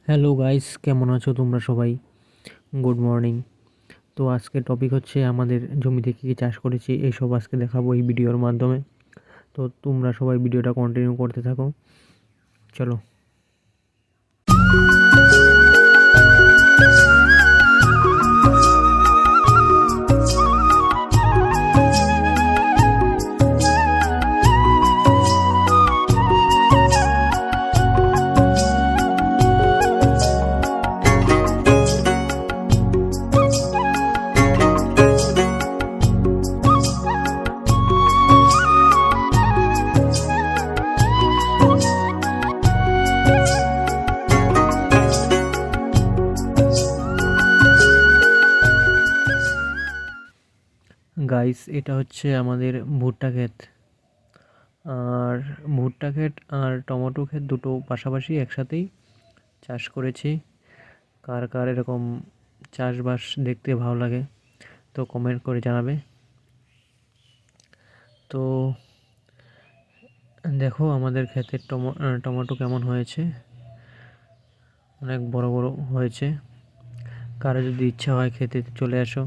Hello guys, কেমন আছো তোমরা সবাই? Good morning. তো আজকে টপিক হচ্ছে আমাদের জমিতে কী কী চাষ করেছি এইসব আজকে দেখাবো এই ভিডিওর মাধ্যমে। তো তোমরা সবাই ভিডিওটা কন্টিনিউ করতে থাকো, চলো। গাইস, এটা হচ্ছে আমাদের ভুট্টা ক্ষেত। আর ভুট্টা ক্ষেত আর টমেটো ক্ষেত দুটো পাশাপাশি একসাথেই চাষ করেছি। কার কার এরকম চাষবাস দেখতে ভালো লাগে তো কমেন্ট করে জানাবে। তো দেখো আমাদের ক্ষেতের টমেটো কেমন হয়েছে, অনেক বড় বড় হয়েছে। কারো যদি ইচ্ছা হয় খেতে চলে আসো।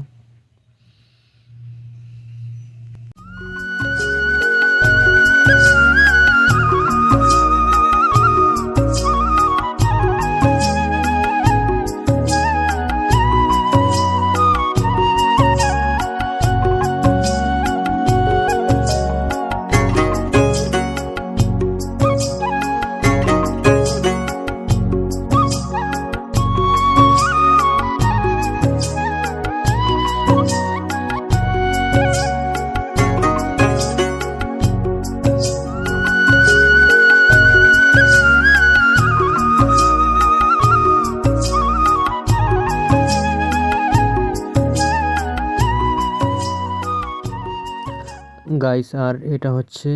গাইস, আর এটা হচ্ছে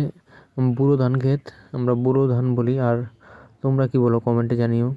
বুড়ো ধান ক্ষেত, আমরা বুড়ো ধান বলি। আর তোমরা কি বলো কমেন্টে জানিও।